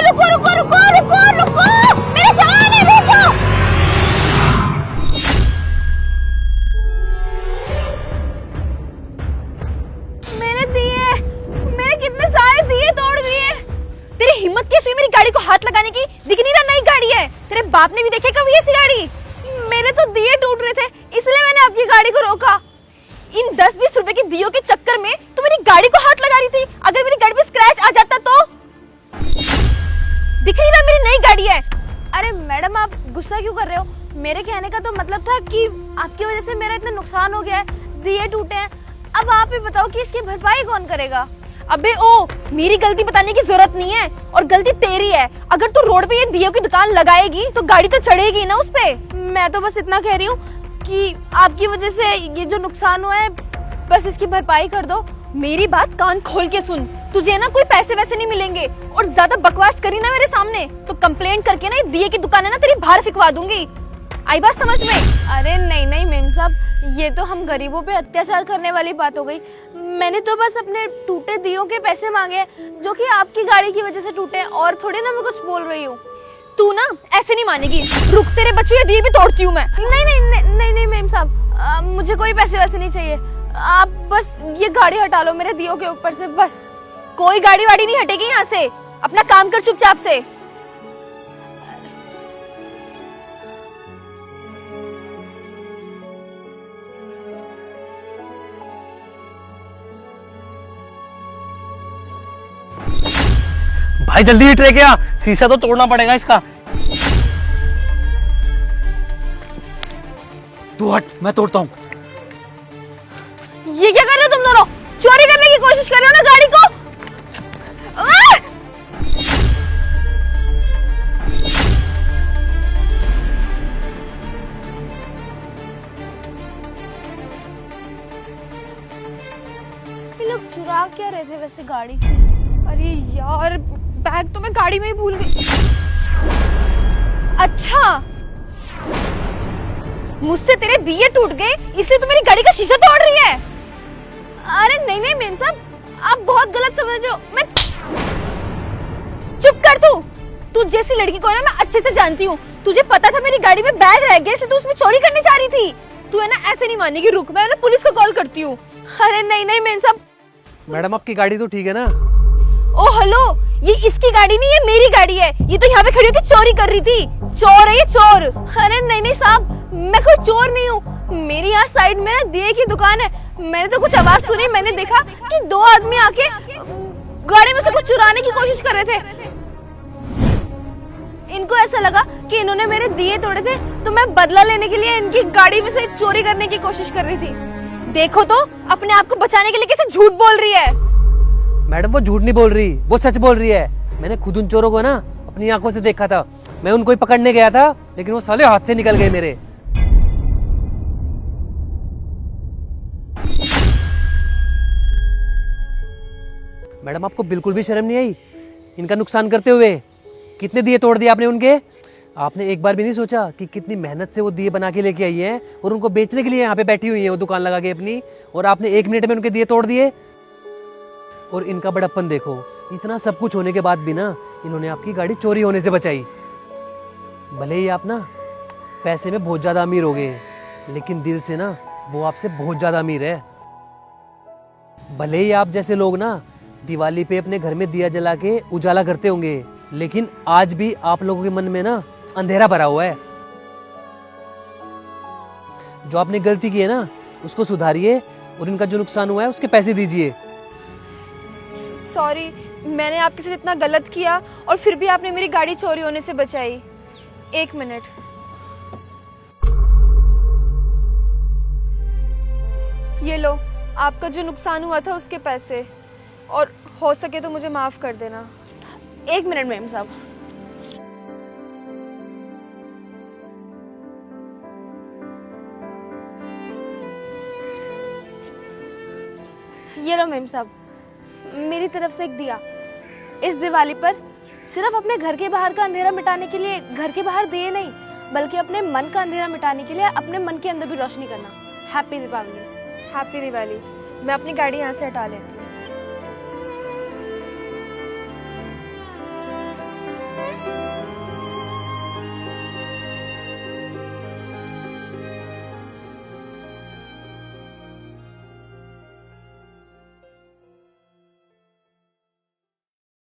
रुको रुको रुको रुको रुको, मेरे सामान है, रुको। मैंने दिए, मैंने कितने सारे दिए तोड़ दिए। तेरी हिम्मत कैसी मेरी गाड़ी को हाथ लगाने की? दिख नहीं रहा नई गाड़ी है? तेरे बाप ने भी देखी कभी ऐसी गाड़ी? मेरे तो दिए टूट रहे थे, इसलिए मैंने आपकी गाड़ी को रोका। इन 10-20 रुपए की दियों के चक्कर में तू मेरी गाड़ी को हाथ लगा रही थी। अगर मेरी गाड़ी पे स्क्रैच आ जाता तो? दिख नहीं रहा मेरी नई गाड़ी है। अरे मैडम, आप गुस्सा क्यों कर रहे हो? मेरे कहने का तो मतलब था कि आपकी वजह से मेरा इतना नुकसान हो गया है, दिए टूटे हैं। अब आप ही बताओ कि इसकी भरपाई कौन करेगा? अबे ओ, मेरी गलती बताने की जरूरत नहीं है, और गलती तेरी है। अगर तू रोड पे ये दियों की दुकान लगाएगी तो गाड़ी तो चढ़ेगी ना उस पे। मैं तो बस इतना कह रही हूँ कि आपकी वजह से ये जो नुकसान हुआ है, बस इसकी भरपाई कर दो। मेरी बात कान खोल के सुन, तुझे ना कोई पैसे वैसे नहीं मिलेंगे, और ज्यादा बकवास करी ना मेरे सामने तो कंप्लेंट करके ना दिए की दुकान है ना तेरी बाहर फिकवा दूंगी। आई बात समझ में? अरे नहीं नहीं मेम साहब, ये तो हम गरीबों पे अत्याचार करने वाली बात हो गई। मैंने तो बस अपने टूटे दियों के पैसे मांगे हैं, जो कि आपकी गाड़ी की वजह से टूटे हैं, और थोड़े ना मैं कुछ बोल रही हूँ। तू ना ऐसे नहीं मानेगी, रुक, तेरे बच्चों ये दिए भी तोड़ती हूँ मैं। नहीं नहीं नहीं नहीं, नहीं मेम साहब, मुझे कोई पैसे वैसे नहीं चाहिए। आप बस ये गाड़ी हटा लो मेरे दियों के ऊपर से, बस। कोई गाड़ी वाड़ी नहीं हटेगी यहाँ से, अपना काम कर चुपचाप से। भाई जल्दी हिट रहे क्या, शीशा तो तोड़ना पड़ेगा इसका। तू हट, मैं तोड़ता हूँ। ये क्या कर रहे हो तुम दोनों? चोरी करने की कोशिश कर रहे हो ना गाड़ी को? ये लोग चुरा क्या रहे थे वैसे गाड़ी से? अरे यार, बैग तो मैं गाड़ी में ही भूल गई। अच्छा, मुझसे तेरे दिए टूट गए इसलिए तू मेरी गाड़ी का शीशा तोड़ रही है? अरे नहीं नहीं मेम साहब, आप बहुत गलत समझ रहे हो। मैं चुप कर। तू जैसी लड़की को ना मैं अच्छे से जानती हूँ। तुझे पता था मेरी गाड़ी में बैग रह गया, इसलिए तू उसमें चोरी करने जा रही थी। तू है ना ऐसे नहीं मानेगी, रुक, मैं ना पुलिस को कॉल करती हूँ। अरे नहीं नहीं मेम साहब। मैडम आपकी गाड़ी तो ठीक है ना? ओ हेलो, ये इसकी गाड़ी नहीं, ये मेरी गाड़ी है। ये तो यहाँ पे खड़ी होकर चोरी कर रही थी। चोर है ये, चोर। अरे नहीं नहीं साहब, मैं कोई चोर नहीं हूँ। मेरी यहाँ साइड में ना दिए की दुकान है। मैंने तो कुछ आवाज सुनी, मैंने देखा कि 2 आदमी आके गाड़ी में से कुछ चुराने की कोशिश कर रहे थे। इनको ऐसा लगा कि इन्होंने मेरे दिए तोड़े थे, तो मैं बदला लेने के लिए इनकी गाड़ी में से चोरी करने की कोशिश कर रही थी। देखो तो अपने आप को बचाने के लिए कैसे झूठ बोल रही है। मैडम वो झूठ नहीं बोल रही, वो सच बोल रही है। मैंने खुद उन चोरों को ना अपनी आंखों से देखा था। मैं उनको ही पकड़ने गया था, लेकिन वो साले हाथ से निकल गए मेरे। मैडम आपको बिल्कुल भी शर्म नहीं आई इनका नुकसान करते हुए? कितने दिए तोड़ दिए आपने उनके? आपने एक बार भी नहीं सोचा कि कितनी मेहनत से वो दिए बना के लेके आई है, और उनको बेचने के लिए यहाँ पे बैठी हुई है वो दुकान लगा के अपनी, और आपने 1 मिनट में उनके दिए तोड़ दिए? और इनका बड़प्पन देखो, इतना सब कुछ होने के बाद भी ना इन्होंने आपकी गाड़ी चोरी होने से बचाई। भले ही आप ना पैसे में बहुत ज्यादा अमीर हो गए, लेकिन दिल से ना वो आपसे बहुत ज्यादा अमीर है। भले ही आप जैसे लोग ना दिवाली पे अपने घर में दिया जला के उजाला करते होंगे, लेकिन आज भी आप लोगों के मन में ना अंधेरा भरा हुआ है। जो आपने गलती की है ना उसको सुधारिए, और इनका जो नुकसान हुआ है उसके पैसे दीजिए। सॉरी, मैंने आपके साथ इतना गलत किया और फिर भी आपने मेरी गाड़ी चोरी होने से बचाई। 1 मिनट। ये लो, आपका जो नुकसान हुआ था उसके पैसे, और हो सके तो मुझे माफ कर देना। 1 मिनट मैम साहब। ये लो मैम साहब, मेरी तरफ से एक दिया। इस दिवाली पर सिर्फ अपने घर के बाहर का अंधेरा मिटाने के लिए घर के बाहर दिए नहीं, बल्कि अपने मन का अंधेरा मिटाने के लिए अपने मन के अंदर भी रोशनी करना। हैप्पी दीपावली। हैप्पी दिवाली। मैं अपनी गाड़ी यहाँ से हटा लेती हूँ।